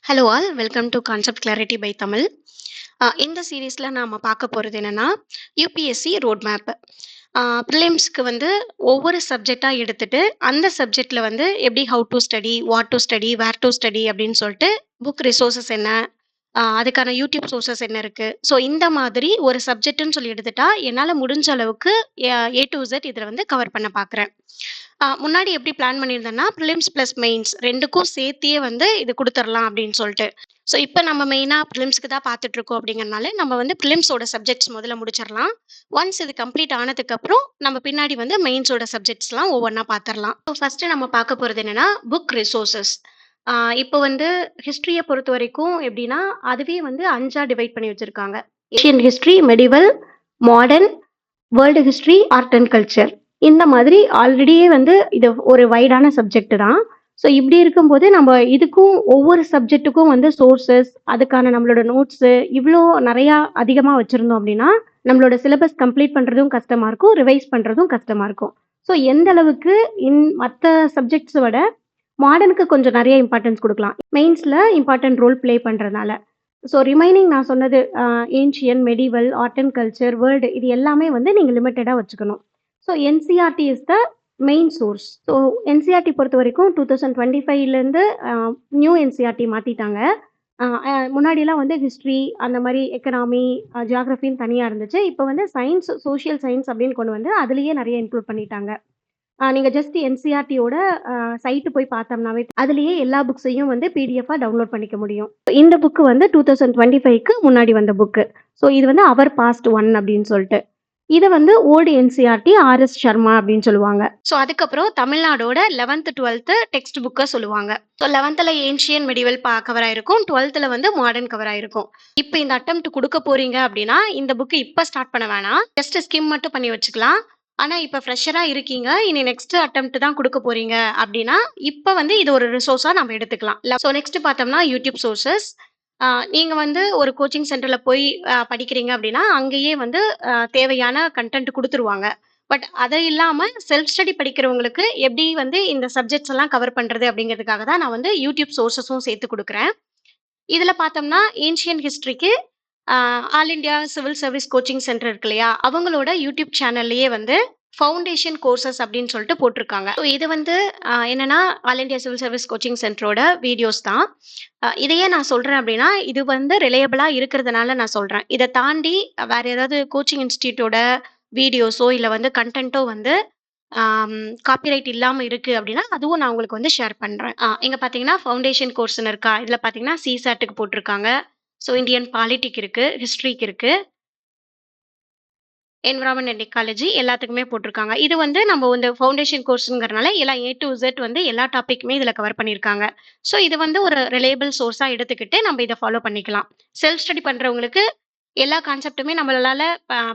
Hello all welcome to concept clarity by Tamil. இந்த சீரீஸில் நாம் பார்க்க போகிறது என்னென்னா யூபிஎஸ்சி ரோட் மேப். ப்ரிலிம்ஸ்க்கு வந்து ஒவ்வொரு சப்ஜெக்டாக எடுத்துட்டு அந்த சப்ஜெக்டில் வந்து எப்படி how to study, what to study, where to study அப்படின்னு சொல்லிட்டு புக் ரிசோர்ஸஸ் என்ன, அதுக்கான யூடியூப் சோர்சஸ் என்ன இருக்குது. ஸோ இந்த மாதிரி ஒரு சப்ஜெக்ட்டுன்னு சொல்லி எடுத்துட்டா என்னால் முடிஞ்ச அளவுக்கு ஏ டு Z இதில் வந்து கவர் பண்ண பார்க்குறேன். முன்னாடி எப்படி பிளான் பண்ணியிருந்தேன்னா ப்ரிலிம்ஸ் ப்ளஸ் மெயின்ஸ் ரெண்டுக்கும் சேர்த்தியே வந்து இது கொடுத்துடலாம் அப்படின்னு சொல்லிட்டு. ஸோ இப்போ நம்ம மெயினாக ப்ரிலிம்ஸ்க்கு தான் பார்த்துட்டு இருக்கோம் அப்படிங்கறனால நம்ம வந்து ப்ரிலிம்ஸோட சப்ஜெக்ட்ஸ் முதல்ல முடிச்சிடலாம். ஒன்ஸ் இது கம்ப்ளீட் ஆனதுக்கப்புறம் நம்ம பின்னாடி வந்து மெயின்ஸோட சப்ஜெக்ட்ஸ்லாம் ஒவ்வொன்றா பார்த்துடலாம். ஸோ ஃபஸ்ட்டு நம்ம பார்க்க போகிறது என்னென்னா புக் ரிசோர்சஸ். இப்போ வந்து ஹிஸ்ட்ரியை பொறுத்த வரைக்கும் எப்படின்னா அதுவே வந்து 5ஆ டிவைட் பண்ணி வச்சுருக்காங்க. Asian history, medieval, modern, world history, art and culture. இந்த மாதிரி ஆல்ரெடியே வந்து இது ஒரு வைடான சப்ஜெக்ட் தான். ஸோ இப்படி இருக்கும்போது நம்ம இதுக்கும் ஒவ்வொரு சப்ஜெக்ட்டுக்கும் வந்து சோர்சஸ், அதுக்கான நம்மளோட நோட்ஸு இவ்வளோ நிறையா அதிகமாக வச்சுருந்தோம் அப்படின்னா நம்மளோட சிலபஸ் கம்ப்ளீட் பண்ணுறதும் கஷ்டமாக இருக்கும், ரிவைஸ் பண்ணுறதும் கஷ்டமாக இருக்கும். ஸோ எந்த அளவுக்கு மற்ற சப்ஜெக்ட்ஸை விட மாடர்னுக்கு கொஞ்சம் நிறைய இம்பார்ட்டன்ஸ் கொடுக்கலாம், மெயின்ஸில் இம்பார்ட்டன்ட் ரோல் ப்ளே பண்ணுறதுனால. ஸோ ரிமைனிங் நான் சொன்னது ancient, medieval, art and culture, world இது எல்லாமே வந்து நீங்கள் லிமிட்டடாக வச்சுக்கணும். So NCERT is the main source. So NCERT பொறுத்த வரைக்கும் 2025லேருந்து நியூ என்சிஆர்டி மாற்றிட்டாங்க. முன்னாடிலாம் வந்து ஹிஸ்ட்ரி அந்த மாதிரி எக்கனாமி, ஜியாகிரஃபின்னு தனியாக இருந்துச்சு. இப்போ வந்து சயின்ஸ், சோஷியல் சயின்ஸ் அப்படின்னு கொண்டு வந்து அதுலேயே நிறைய இன்க்ளூட் பண்ணிட்டாங்க. நீங்க ஜஸ்ட் என்சிஆர்டியோட சைட் போய் பார்த்தோம்னாவே அதுலயே எல்லா புக்ஸையும் வந்து பிடிஎஃபா டவுன்லோட் பண்ணிக்க முடியும். இந்த புக் வந்து 2025க்கு முன்னாடி வந்த புக். ஸோ இது வந்து அவர் பாஸ்ட் 1 அப்படின்னு சொல்லிட்டு. இதை வந்து ஓல்டு என்சிஆர்டி RS சர்மா அப்படின்னு சொல்லுவாங்க. ஸோ அதுக்கப்புறம் தமிழ்நாடோட 11th 12th டெக்ஸ்ட் புக்கை சொல்லுவாங்க. So 11th ancient medieval cover ஆயிருக்கும், 12th வந்து மாடர்ன் கவர் ஆயிருக்கும். இப்போ இந்த அட்டெம்ப்ட் கொடுக்க போறீங்க அப்படின்னா இந்த புக் இப்போ ஸ்டார்ட் பண்ண வேணாம், ஜஸ்ட் ஸ்கிம் மட்டும் பண்ணி வச்சுக்கலாம். ஆனா இப்ப ஃப்ரெஷரா இருக்கீங்க, இனி நெக்ஸ்ட் அட்டெம்ப்ட் தான் குடுக்க போறீங்க அப்படின்னா, இப்ப வந்து இது ஒரு ரிசோர்ஸா நம்ம எடுத்துக்கலாம். ஸோ நெக்ஸ்ட் பார்த்தோம்னா யூடியூப் சோர்சஸ். நீங்க வந்து ஒரு கோச்சிங் சென்டர்ல போய் படிக்கிறீங்க அப்படின்னா, அங்கேயே வந்து தேவையான கன்டென்ட் குடுத்துருவாங்க. பட் அது இல்லாம செல்ஃப் ஸ்டடி படிக்கிறவங்களுக்கு எப்படி வந்து இந்த சப்ஜெக்ட்ஸ் எல்லாம் கவர் பண்றது அப்படிங்கிறதுக்காக தான் நான் வந்து யூடியூப் சோர்சஸும் சேர்த்து குடுக்குறேன். இதுல பார்த்தோம்னா ஏன்ஷியன் ஹிஸ்டரிக்கு all India civil service coaching centre இருக்கு இல்லையா, அவங்களோட யூடியூப் சேனல்லையே வந்து ஃபவுண்டேஷன் கோர்சஸ் அப்படின்னு சொல்லிட்டு போட்டிருக்காங்க. ஸோ இது வந்து என்னன்னா all India civil service coaching சென்டரோட வீடியோஸ் தான். இதையே நான் சொல்றேன் அப்படின்னா இது வந்து ரிலையபிளா இருக்கிறதுனால நான் சொல்றேன். இதை தாண்டி வேற ஏதாவது கோச்சிங் இன்ஸ்டிடியூட்டோட வீடியோஸோ இல்லை வந்து கண்டென்ட்டோ வந்து காப்பிரைட் இல்லாம இருக்கு அப்படின்னா அதுவும் நான் உங்களுக்கு வந்து ஷேர் பண்றேன். இங்க பாத்தீங்கன்னா ஃபவுண்டேஷன் கோர்ஸ்னு இருக்கா, இதுல பாத்தீங்கன்னா சிசாட்டுக்கு போட்டிருக்காங்க. ஸோ இந்தியன் பாலிட்டிக் இருக்கு, ஹிஸ்ட்ரிக்கு இருக்கு, என்விரான்மெண்ட் அண்ட் எக்காலஜி எல்லாத்துக்குமே போட்டிருக்காங்க. இது வந்து நம்ம இந்த ஃபவுண்டேஷன் கோர்ஸ்ங்கிறனால எல்லாம் A to Z வந்து எல்லா டாபிக்குமே இதுல கவர் பண்ணியிருக்காங்க. ஸோ இது வந்து ஒரு ரிலையபிள் சோர்ஸா எடுத்துக்கிட்டு நம்ம இதை ஃபாலோ பண்ணிக்கலாம். செல்ஃப் ஸ்டடி பண்றவங்களுக்கு எல்லா கான்செப்ட்டுமே நம்மளால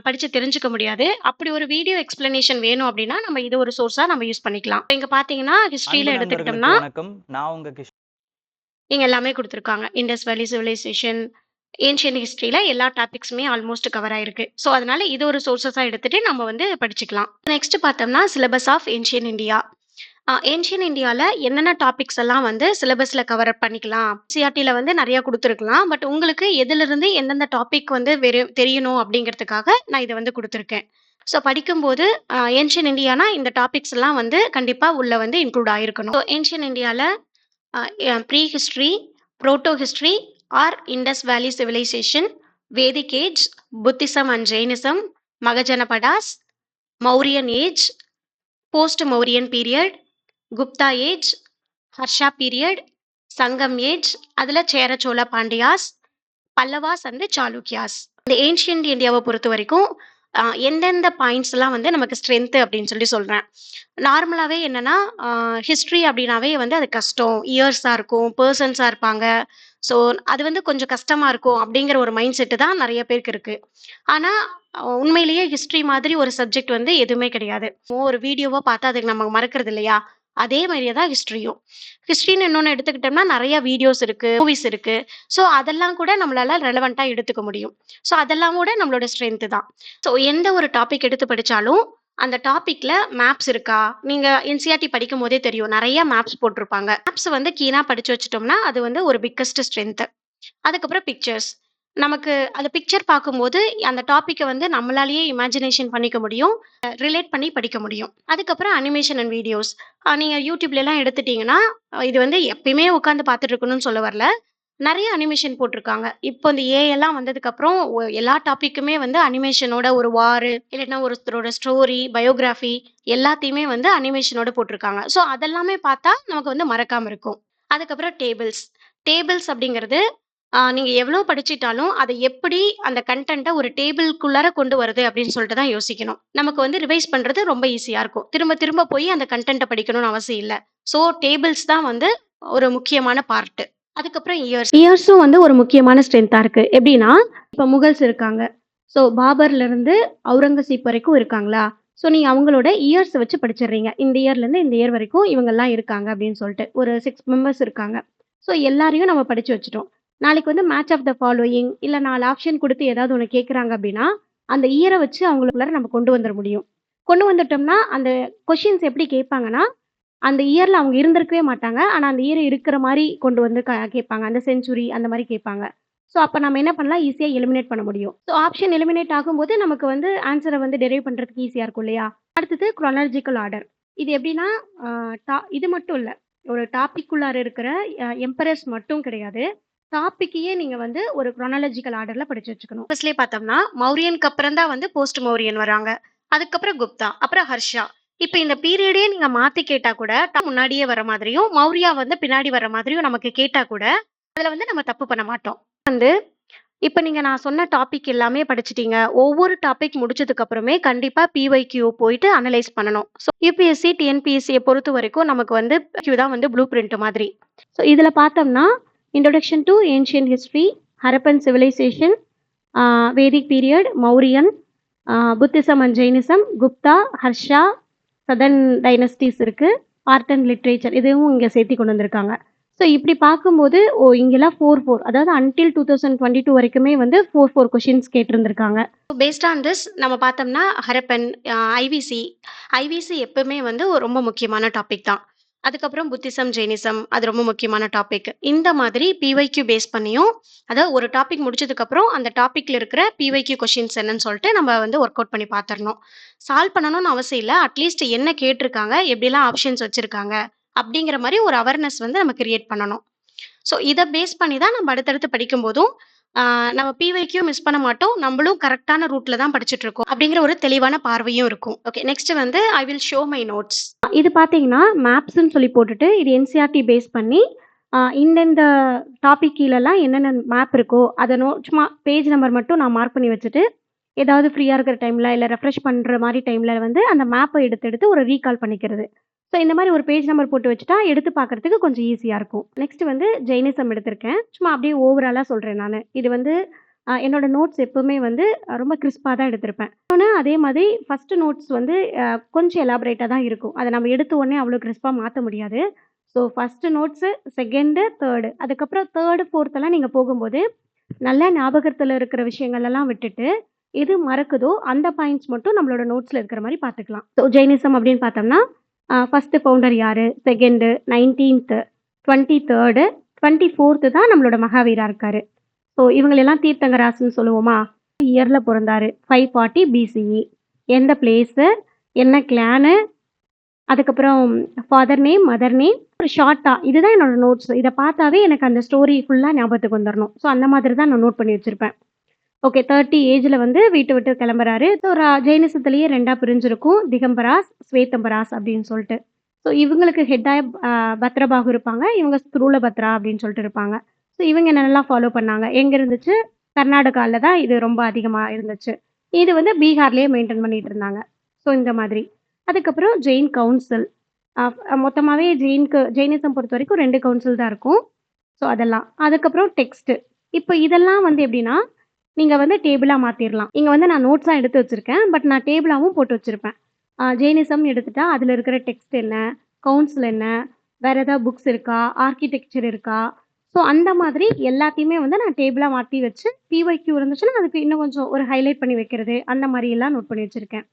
படிச்சு தெரிஞ்சுக்க முடியாது. அப்படி ஒரு வீடியோ எக்ஸ்பிளனேஷன் வேணும் அப்படின்னா நம்ம இது ஒரு சோர்ஸா நம்ம யூஸ் பண்ணிக்கலாம். இங்க பாத்தீங்கன்னா ஹிஸ்டரியில எடுத்துக்கிட்டோம்னா வணக்கம், நான் உங்க இங்க எல்லாமே கொடுத்துருக்காங்க. இண்டஸ் வேலி சிவிலைசேஷன், ஏன்ஷியன் ஹிஸ்டரியில எல்லா டாபிக்ஸுமே ஆல்மோஸ்ட் கவர் ஆயிருக்கு. ஸோ அதனால இது ஒரு சோர்ஸஸா எடுத்துட்டு நம்ம வந்து படிச்சுக்கலாம். நெக்ஸ்ட் பார்த்தோம்னா syllabus of ancient India. Ancient இந்தியால என்னென்ன டாபிக்ஸ் எல்லாம் வந்து சிலபஸ்ல கவர் பண்ணிக்கலாம், சிஆர்டில வந்து நிறைய கொடுத்துருக்கலாம். பட் உங்களுக்கு எதிலிருந்து எந்தெந்த டாபிக் வந்து தெரியணும் அப்படிங்கிறதுக்காக நான் இதை வந்து கொடுத்துருக்கேன். ஸோ படிக்கும்போது ஏன்ஷியன் இந்தியானா இந்த டாபிக்ஸ் எல்லாம் வந்து கண்டிப்பா உள்ள வந்து இன்க்ளூட் ஆயிருக்கணும். ஸோ ஏன்ஷியன் இந்தியால pre history, proto history or Indus valley civilisation, Vedic age, Buddhism and Jainism, Mahajanapadas, Mauryan age, post Mauryan period, Gupta age, Harsha period, Sangam age, அதில் சேர சோழ பாண்டியாஸ், பல்லவாஸ் அண்ட் சாளுக்கியாஸ். இந்த ஏன்ஷியன்ட் இந்தியாவை பொறுத்த வரைக்கும் எந்தெந்த பாயிண்ட்ஸ்லாம் வந்து நமக்கு ஸ்ட்ரென்த்து அப்படின்னு சொல்லி சொல்கிறேன். நார்மலாகவே என்னென்னா ஹிஸ்ட்ரி அப்படின்னாவே வந்து அது கஷ்டம், இயர்ஸாக இருக்கும், பர்சன்ஸாக இருப்பாங்க. ஸோ அது வந்து கொஞ்சம் கஷ்டமாக இருக்கும் அப்படிங்கிற ஒரு மைண்ட் செட்டு தான் நிறைய பேருக்கு இருக்குது. ஆனால் உண்மையிலேயே ஹிஸ்ட்ரி மாதிரி ஒரு சப்ஜெக்ட் வந்து எதுவுமே கிடையாது. ஒரு வீடியோவாக பார்த்தா அதுக்கு நம்ம மறக்கிறது இல்லையா, அதே மாதிரியே தான் ஹிஸ்ட்ரியும். ஹிஸ்ட்ரின்னு இன்னொன்று எடுத்துக்கிட்டோம்னா நிறைய வீடியோஸ் இருக்குது, மூவிஸ் இருக்குது. ஸோ அதெல்லாம் கூட நம்மளால ரெலவெண்ட்டாக எடுத்துக்க முடியும். ஸோ அதெல்லாம் கூட நம்மளோட ஸ்ட்ரென்த்து தான். ஸோ எந்த ஒரு டாபிக் எடுத்து படித்தாலும் அந்த டாபிக்ல மேப்ஸ் இருக்கா? நீங்க என்சிஇஆர்டி படிக்கும்போதே தெரியும். நெறைய மேப்ஸ் போட்டிருப்பாங்க. மேப்ஸ் வந்து கீனா படிச்சு வச்சுட்டோம்னா, அது வந்து ஒரு பிக்கஸ்ட் ஸ்ட்ரென்த். அதுக்கப்புறம் பிக்சர்ஸ். நமக்கு அந்த பிக்சர் பார்க்கும்போது, அந்த டாபிக்க வந்து நம்மளாலேயே இமேஜினேஷன் பண்ணிக்க முடியும். ரிலேட் பண்ணி படிக்க முடியும். அதுக்கப்புறம் அனிமேஷன் அண்ட் வீடியோஸ். நீங்க YouTubeலலாம் எடுத்துட்டீங்கன்னா, இது வந்து எப்பயுமே உட்கார்ந்து பார்த்துட்டு இருக்கணும்னு சொல்ல வரல. நெறைய அனிமேஷன் போட்டுருக்காங்க. இப்போ இந்த ஏஐ எல்லாம் வந்ததுக்கப்புறம் எல்லா டாபிக்குமே வந்து அனிமேஷனோட ஒரு வாரு, இல்லன்னா ஒருத்தரோட ஸ்டோரி, பயோகிராஃபி எல்லாத்தையுமே வந்து அனிமேஷனோட போட்டுருக்காங்க. ஸோ அதெல்லாமே பார்த்தா நமக்கு வந்து மறக்காம இருக்கும். அதுக்கப்புறம் டேபிள்ஸ். டேபிள்ஸ் அப்படிங்கிறது நீங்க எவ்வளோ படிச்சுட்டாலும், அத எப்படி அந்த கன்டென்ட்ட ஒரு டேபிள்க்குள்ளார கொண்டு வருது அப்படின்னு சொல்லிட்டு தான் யோசிக்கணும். நமக்கு வந்து ரிவைஸ் பண்றது ரொம்ப ஈஸியா இருக்கும். திரும்ப திரும்ப போய் அந்த கன்டென்ட்ட படிக்கணும்னு அவசியம் இல்ல. ஸோ டேபிள்ஸ் தான் வந்து ஒரு முக்கியமான பார்ட். அதுக்கப்புறம் இயர்ஸ். இயர்ஸும் வந்து ஒரு முக்கியமான ஸ்ட்ரென்த்தா இருக்கு. எப்படின்னா, இப்ப முகல்ஸ் இருக்காங்க. ஸோ பாபர்லருந்து அவுரங்கசீப் வரைக்கும் இருக்காங்களா? ஸோ நீங்க அவங்களோட இயர்ஸ வச்சு படிச்சிடுறீங்க. இந்த இயர்லேருந்து இந்த இயர் வரைக்கும் இவங்கலாம் இருக்காங்க அப்படின்னு சொல்லிட்டு. ஒரு 6 மெம்பர்ஸ் இருக்காங்க. ஸோ எல்லாரையும் நம்ம படிச்சு வச்சுட்டோம். நாளைக்கு வந்து மேட்ச் ஆஃப் த ஃபாலோயிங் இல்ல 4 ஆப்ஷன் குடுத்து ஏதாவது ஒண்ணு கேட்குறாங்க அப்படின்னா, அந்த இயர வச்சு அவங்களுக்குள்ளார நம்ம கொண்டு வந்துர முடியும். கொண்டு வந்துட்டோம்னா, அந்த கொஸ்டின்ஸ் எப்படி கேட்பாங்கன்னா, அந்த இயர்ல அவங்க இருந்திருக்கவே மாட்டாங்க. ஆனா, அந்த இயர் இருக்கிற மாரி கொண்டு வந்து கேட்பாங்க. அந்த செஞ்சுரி அந்த மாரி கேட்பாங்க. ஸோ, அப்ப நம்ம என்ன பண்ணலாம்? ஈஸியா எலிமினேட் பண்ண முடியும். ஸோ, ஆப்ஷன் எலிமினேட் ஆகும்போது நமக்கு வந்து ஆன்ஸர வந்து டெரைவ் பண்றதுக்கு ஈஸியா இருக்கும் இல்லையா? அடுத்தது குரோனாலஜிக்கல் ஆர்டர். இது எப்படின்னா, அ இது மட்டும் இல்ல. ஒரு டாபிக் உள்ளார இருக்கிற எம்பரர்ஸ் மட்டும் கிடையாது. டாபிக்கையே நீங்க வந்து ஒரு குரோனாலஜிக்கல் ஆர்டர்ல படிச்சு வச்சுக்கணும். ஃபர்ஸ்ட்லயே பார்த்தோம்னா, மௌரியனுக்கு அப்புறம் தான் வந்து போஸ்ட் மௌரியன் வராங்க. அதுக்கப்புறம் குப்தா, அப்புறம் ஹர்ஷா. இப்ப இந்த பீரியடே நீங்க மாத்தி கேட்டா கூட, முன்னாடியே வர மாதிரியும், மௌரியா வந்து பின்னாடி வர மாதிரியும் நமக்கு கேட்டா கூட, அதுல வந்து நம்ம தப்பு பண்ண மாட்டோம். வந்து இப்ப நீங்க நான் சொன்ன டாபிக் எல்லாமே படிச்சுட்டீங்க. ஒவ்வொரு டாபிக் முடிச்சதுக்கு அப்புறமே கண்டிப்பா பிஒய்க்யூ போயிட்டு அனலைஸ் பண்ணணும். ஸோ யுபிஎஸ்சி, டிஎன்பிஎஸ்சிய பொறுத்தவரைக்கும் நமக்கு வந்து கியூ தான் வந்து ப்ளூ பிரிண்ட் மாதிரி. ஸோ இதுல பார்த்தோம்னா, introduction to ancient history, Harappan civilisation, Vedic period, Mauryan, Buddhism and Jainism, Gupta, Harsha, southern dynasties இருக்கு. ஆர்ட் அண்ட் லிட்ரேச்சர் இதுவும் இங்க சேர்த்தி கொண்டு வந்திருக்காங்க. ஸோ இப்படி பார்க்கும்போது, இங்கெல்லாம் 4 அதாவது அன்டில் 2022 வரைக்குமே வந்து 4 கொஸ்டின்ஸ் கேட்டிருந்திருக்காங்க. பேஸ்ட் ஆன் திஸ் நம்ம பார்த்தோம்னா, ஹரப்பன், ஐவிசி. ஐவிசி எப்பவுமே வந்து ஒரு ரொம்ப முக்கியமான டாபிக் தான். அதுக்கப்புறம் புத்திசம், ஜெயினிசம் அது ரொம்ப முக்கியமான டாபிக். இந்த மாதிரி பிஒய்க்யூ பேஸ் பண்ணியும், அதாவது ஒரு டாபிக் முடிச்சதுக்கப்புறம், அந்த டாபிக்ல இருக்கிற பிஒய்க்யூ கொஸ்டின்ஸ் என்னன்னு சொல்லிட்டு நம்ம வந்து ஒர்க் அவுட் பண்ணி பார்த்துறணும். சால்வ் பண்ணணும்னு அவசியம் இல்ல. அட்லீஸ்ட் என்ன கேட்டிருக்காங்க, எப்படிலாம் ஆப்ஷன்ஸ் வச்சிருக்காங்க, அப்படிங்கிற மாரி ஒரு அவேர்னஸ் வந்து நம்ம கிரியேட் பண்ணணும். ஸோ இத பேஸ் பண்ணி தான் நம்ம அடுத்தடுத்து படிக்கும்போதும், ஆ நம்ம பிஒய்க்யூ மிஸ் பண்ண மாட்டோம். நம்மளும் கரெக்ட்டான ரூட்ல தான் படிச்சுட்டு இருக்கோம். அப்படிங்கிற ஒரு தெளிவான பார்வையும் இருக்கும். ஓகே. நெக்ஸ்ட் வந்து I will show my notes. இது பார்த்தீங்கன்னா, மேப்ஸ்ன்னு சொல்லி போட்டுட்டு, இது என்சிஇஆர்டி பேஸ் பண்ணி, இந்தந்த டாபிக் கீழலாம் என்னென்ன மேப் இருக்கோ, அத சும்மா பேஜ் நம்பர் மட்டும் நான் மார்க் பண்ணி வச்சுட்டு, ஏதாவது ஃப்ரீயா இருக்கிற டைம்ல, இல்ல ரெஃப்ரெஷ் பண்ற மாரி டைம்ல வந்து அந்த மேப்ப எடுத்து எடுத்து ஒரு ரீகால் பண்ணிக்கிறது. ஸோ இந்த மாரி ஒரு பேஜ் நம்பர் போட்டு வச்சுட்டா, எடுத்து பார்க்கறதுக்கு கொஞ்சம் ஈஸியா இருக்கும். நெக்ஸ்ட் வந்து ஜெயினிசம் எடுத்திருக்கேன். சும்மா அப்படியே ஓவராலா சொல்றேன் நானு. இது வந்து என்னோட நோட்ஸ் எப்பவுமே வந்து ரொம்ப கிரிஸ்பா தான் எடுத்திருப்பேன். ஆனா அதே மாதிரி ஃபர்ஸ்ட் நோட்ஸ் வந்து கொஞ்சம் எலாபரேட்டா தான் இருக்கும். அத நம்ம எடுத்த உடனே அவ்வளோ கிரிஸ்பா மாத்த முடியாது. So first notes, second, third அதுக்கப்புறம் தேர்டு, ஃபோர்த்தெல்லாம் நீங்க போகும்போது, நல்லா ஞாபகத்துல இருக்கிற விஷயங்கள் எல்லாம் விட்டுட்டு, எது மறக்குதோ அந்த பாயிண்ட்ஸ் மட்டும் நம்மளோட நோட்ஸ்ல இருக்கிற மாரி பார்த்துக்கலாம். ஸோ ஜெயினிசம் அப்படின்னு பார்த்தோம்னா, ஃபர்ஸ்ட் ஃபவுண்டர் யாரு? செகண்டு, 19த், 23, 24 தான் நம்மளோட மகாவீரா இருக்காரு. ஸோ இவங்களெல்லாம் தீர்த்தங்கராஜ்ன்னு சொல்லுவோமா? இயர்ல பொறந்தாரு. 540 பிசிஇ. எந்த பிளேஸு? என்ன கிளானு? அதுக்கப்புறம் ஃபாதர் நேம், மதர் நேம், ஒரு ஷார்ட்டா இதுதான் என்னோட நோட்ஸ். இத பார்த்தாவே எனக்கு அந்த ஸ்டோரி ஃபுல்லா ஞாபகத்துக்கு வந்துரணும். ஸோ அந்த மாதிரி தான் நான் நோட் பண்ணி வச்சிருப்பேன். ஓகே 30 ஏஜ்ல வந்து வீட்ட விட்டு கிளம்புறாரு. ஸோ ஜெயினிசத்திலேயே 2ஆ பிரிஞ்சிருக்கும். திகம்பராஸ், ஸ்வேதம்பராஸ் அப்படின்னு சொல்ட்டு. ஸோ இவங்களுக்கு ஹெட்டா பத்ரபாகு இருப்பாங்க. இவங்க ஸ்தூலபத்ரா அப்படின்னு சொல்லிட்டு இருப்பாங்க. ஸோ இவங்க என்னென்னலாம் ஃபாலோ பண்ணாங்க? எங்க இருந்துச்சு? கர்நாடகால தான் இது ரொம்ப அதிகமா இருந்துச்சு. இது வந்து பீகார்லயே மெயின்டெயின் பண்ணிட்டு இருந்தாங்க. ஸோ இந்த மாதிரி. அதுக்கப்புறம் ஜெயின் கவுன்சில். அ மொத்தமாவே ஜெயினிசம் பொறுத்தவரைக்கும் 2 கவுன்சில் தான் இருக்கும். ஸோ அதெல்லாம். அதுக்கப்புறம் டெக்ஸ்ட். இப்ப இதெல்லாம் வந்து எப்படின்னா, நீங்க வந்து டேபிளா மாத்திரலாம். இங்க வந்து நான் நோட்ஸா எடுத்து வச்சிருக்கேன். பட் நான் டேபிளாவும் போட்டு வச்சிருப்பேன். ஜெயினிசம் எடுத்துட்டா, அதுல இருக்கிற டெக்ஸ்ட் என்ன? கவுன்சில் என்ன? வேற ஏதாவது புக்ஸ் இருக்கா? ஆர்க்கிடெக்சர் இருக்கா? ஸோ அந்த மாதிரி எல்லாத்தையுமே வந்து நான் டேபிளா மாத்தி வச்சு, பிஒய்க்யூ இருந்துச்சுன்னா, அதுக்கு இன்னும் கொஞ்சம் ஒரு ஹைலைட் பண்ணி வைக்கிறது, அந்த மாரியெல்லாம் நோட் பண்ணி வச்சிருக்கேன்.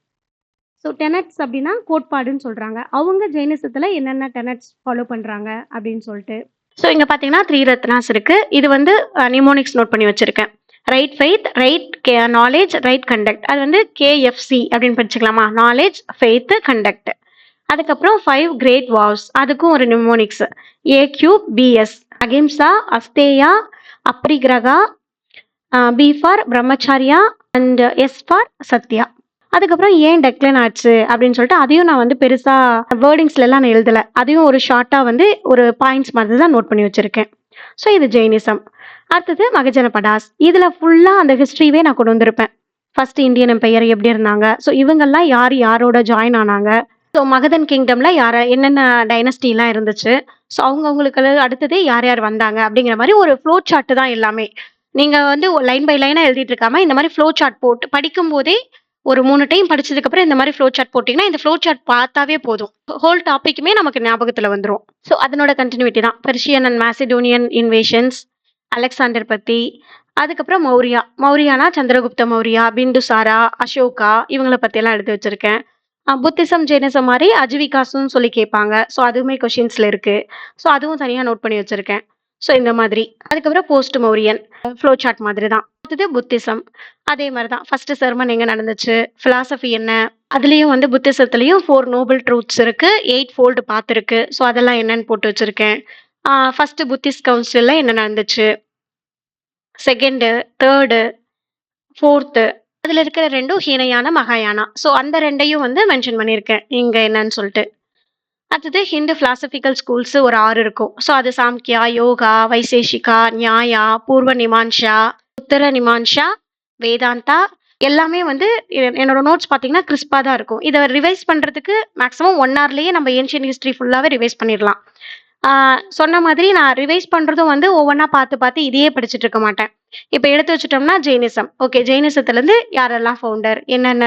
ஸோ டெனட்ஸ் அப்படின்னா கோட்பாடுன்னு சொல்றாங்க. அவங்க ஜெயினிசத்துல என்னென்ன டெனட்ஸ் ஃபாலோ பண்றாங்க அப்படின்னு சொல்லிட்டு. ஸோ இங்க பார்த்தீங்கன்னா 3 ரத்னாஸ் இருக்கு. இது வந்து நிமோனிக்ஸ் நோட் பண்ணி வச்சிருக்கேன். Right faith, right knowledge, right conduct. அது வந்து கேஎஃப்சி அப்படின்னு படிச்சுக்கலாமா? Knowledge, faith, conduct. அதுக்கப்புறம் 5 கிரேட் வாவ்ஸ். அதுக்கும் ஒரு நிமோனிக்ஸ். ஏக்யூப், BS. Ahimsa, asteya, aparigraha, B for brahmacharya and S for satya. அதுக்கப்புறம் ஏன் டெக்லைன் ஆச்சு அப்படின்னு சொல்லிட்டு அதையும் நான் வந்து பெருசா வேர்டிங்ஸ்ல எல்லாம் நான் எழுதல. அதையும் ஒரு ஷார்ட்டா வந்து ஒரு பாயிண்ட்ஸ் மாதிரி தான் நோட் பண்ணி வச்சிருக்கேன். ஸோ இது ஜெயினிசம். அடுத்தது மகஜன படாஸ். இதுல ஃபுல்லா அந்த ஹிஸ்டரியே நான் கொண்டு வந்திருப்பேன். ஃபர்ஸ்ட் இந்தியன் எம்பையர் எப்படி இருந்தாங்க, ஸோ இவங்கெல்லாம் யார் யாரோட ஜாயின் ஆனாங்க, ஸோ மகதன் கிங்டம்ல யார என்னென்ன டைனஸ்டிலாம் இருந்துச்சு, ஸோ அவங்கவுங்களுக்கு அடுத்தது யார் யார் வந்தாங்க அப்படிங்கிற மாதிரி ஒரு ஃப்ளோ சார்ட் தான் எல்லாமே. நீங்க வந்து லைன் பை லைனா எழுதிட்டு இருக்காம இந்த மாதிரி ஃப்ளோ சார்ட் போட்டு படிக்கும் போதே ஒரு 3 டைம் படிச்சதுக்கு அப்புறம் இந்த மாதிரி ஃப்ளோ சார்ட் போட்டீங்கன்னா இந்த ஃப்ளோ சார்ட் பார்த்தாவே போதும். ஹோல் டாபிக்குமே நமக்கு ஞாபகத்துல வந்துரும். ஸோ அதனோட கண்டினியூட்டி தான் Persian and Macedonian invasions, Alexander பத்தி. அதுக்கப்புறம் மௌரியா. மௌரியானா சந்திரகுப்த மௌரியா, பிந்துசாரா, அசோகா இவங்கள பத்தி எல்லாம் எடுத்து வச்சிருக்கேன். புத்திசம், ஜெயினிசம் மாதிரி அஜிவிகாஸ்ன்னு சொல்லி கேட்பாங்க. ஸோ அதுவுமே கொஷின்ஸ்ல இருக்கு. ஸோ அதுவும் தனியா நோட் பண்ணி வச்சிருக்கேன். ஸோ இந்த மாதிரி. அதுக்கப்புறம் போஸ்ட் மௌரியன் ஃப்ளோ சார்ட் மாதிரி தான். அடுத்தது புத்திசம். அதே மாதிரி தான். ஃபர்ஸ்ட் செர்மன் எங்க நடந்துச்சு, பிலாசபி என்ன, அதுலயும் வந்து புத்திசத்துலயும் 4 நோபல் ட்ரூத்ஸ் இருக்கு, 8 ஃபோல்டு பாத் இருக்கு. ஸோ அதெல்லாம் என்னன்னு போட்டு வச்சிருக்கேன். ஃபர்ஸ்ட் புத்திஸ்ட் கவுன்சில்ல என்ன நடந்துச்சு, செகண்ட், தேர்டு, ஃபோர்த்து, அதுல இருக்கிற 2ம் ஹீனயானா, மகாயானா. ஸோ அந்த 2யும் வந்து மென்ஷன் பண்ணியிருக்கேன் இங்க என்னன்னு சொல்லிட்டு. அடுத்தது ஹிந்து பிலாசபிக்கல் ஸ்கூல்ஸ் ஒரு 6 இருக்கும். ஸோ அது சாம்கியா, யோகா, வைசேஷிகா, நியாயா, பூர்வ நிமான்ஷா, உத்தர நிமான்ஷா, வேதாந்தா எல்லாமே வந்து என்னோட நோட்ஸ் பார்த்தீங்கன்னா கிறிஸ்பா தான் இருக்கும். இதை ரிவைஸ் பண்றதுக்கு மேக்ஸிமம் 1 ஹவர்லயே நம்ம ஏன்ஷியன் ஹிஸ்டரி ஃபுல்லாவே ரிவைஸ் பண்ணிடலாம். சொன்ன மாதிரி நான் ரிவைஸ் பண்றதும் வந்து ஒவ்வொன்றா பார்த்து பார்த்து இதையே படிச்சுட்டு இருக்க மாட்டேன். இப்போ எடுத்து வச்சுட்டோம்னா ஜெயினிசம். ஓகே, ஜெயினிசத்துல இருந்து யாரெல்லாம் ஃபவுண்டர், என்னென்ன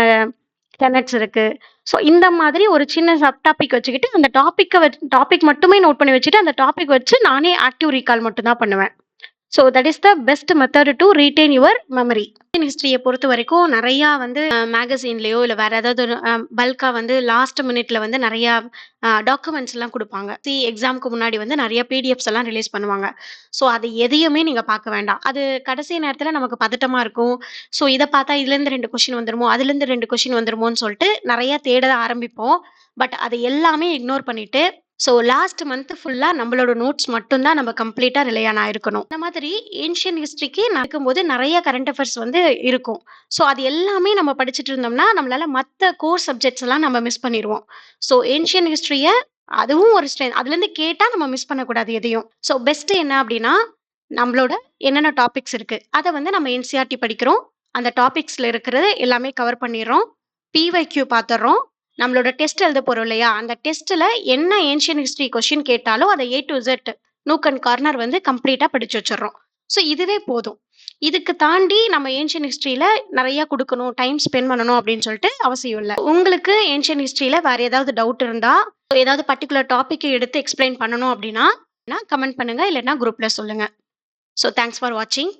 டெனட்ஸ் இருக்கு. ஸோ இந்த மாதிரி ஒரு சின்ன சப் டாபிக் வச்சுக்கிட்டு அந்த டாபிக் மட்டுமே நோட் பண்ணி வச்சுட்டு அந்த டாபிக் வச்சு நானே ஆக்டிவ் ரீகால் மட்டும் தான் பண்ணுவேன். So that is the best method to retain your memory. ஹிஸ்டரியை பொறுத்த வரைக்கும் நிறையா வந்து மேகசீன்லயோ இல்லை வேற ஏதாவது பல்கா வந்து லாஸ்ட் மினிட்ல வந்து நிறைய டாக்குமெண்ட்ஸ் எல்லாம் கொடுப்பாங்க. எக்ஸாமுக்கு முன்னாடி வந்து நிறைய பிடிஎஃப்ஸ் எல்லாம் ரிலீஸ் பண்ணுவாங்க. ஸோ அது எதையுமே நீங்க பார்க்க வேண்டாம். அது கடைசி நேரத்துல நமக்கு பதட்டமா இருக்கும். ஸோ இதை பார்த்தா இதுல இருந்து 2 கொஸ்டின் வந்துருமோ, அதுல இருந்து 2 கொஸ்டின் வந்துருமோன்னு சொல்லிட்டு நிறைய தேட ஆரம்பிப்போம். பட் அதை எல்லாமே இக்னோர் பண்ணிட்டு ஸோ லாஸ்ட் மந்த் ஃபுல்லா நம்மளோட நோட்ஸ் மட்டும் தான் நம்ம கம்ப்ளீட்டா ரிலையான் ஆயிருக்கணும். இந்த மாதிரி ஏன்ஷியன் ஹிஸ்டரிக்கு நடக்கும்போது நிறைய கரண்ட் அஃபேர்ஸ் வந்து இருக்கும். ஸோ அது எல்லாமே நம்ம படிச்சுட்டு இருந்தோம்னா நம்மளால மற்ற கோர் சப்ஜெக்ட்ஸ் எல்லாம் நம்ம மிஸ் பண்ணிடுவோம். ஸோ ஏன்ஷியன் ஹிஸ்டரிய அதுவும் ஒரு ஸ்ட்ரென்த். அதுல இருந்து கேட்டா நம்ம மிஸ் பண்ணக்கூடாது எதையும். ஸோ பெஸ்ட் என்ன அப்படின்னா நம்மளோட என்னென்ன டாபிக்ஸ் இருக்கு அதை வந்து நம்ம என்சிஆர்டி படிக்கிறோம். அந்த டாபிக்ஸ்ல இருக்கிறது எல்லாமே கவர் பண்ணிடுறோம். பிவைக்யூ பார்த்துடுறோம். நம்மளோட டெஸ்ட் எழுத போறோம் இல்லையா, அந்த டெஸ்ட்ல என்ன ஏன்ஷியன் ஹிஸ்டரி கொஸ்டின் கேட்டாலும் அதை A to Z nook and corner வந்து கம்ப்ளீட்டா படிச்சு வச்சிடறோம். ஸோ இதுவே போதும். இதுக்கு தாண்டி நம்ம ஏன்ஷியன் ஹிஸ்டரியில நிறைய கொடுக்கணும், டைம் ஸ்பெண்ட் பண்ணணும் அப்படின்னு சொல்லிட்டு அவசியம் இல்லை. உங்களுக்கு ஏன்ஷியன் ஹிஸ்டரியில வேற ஏதாவது டவுட் இருந்தா, ஏதாவது பர்டிகுலர் டாபிக் எடுத்து எக்ஸ்பிளைன் பண்ணணும் அப்படின்னா கமெண்ட் பண்ணுங்க, இல்லைன்னா குரூப்ல சொல்லுங்க. ஸோ தேங்க்ஸ் ஃபார் வாட்சிங்.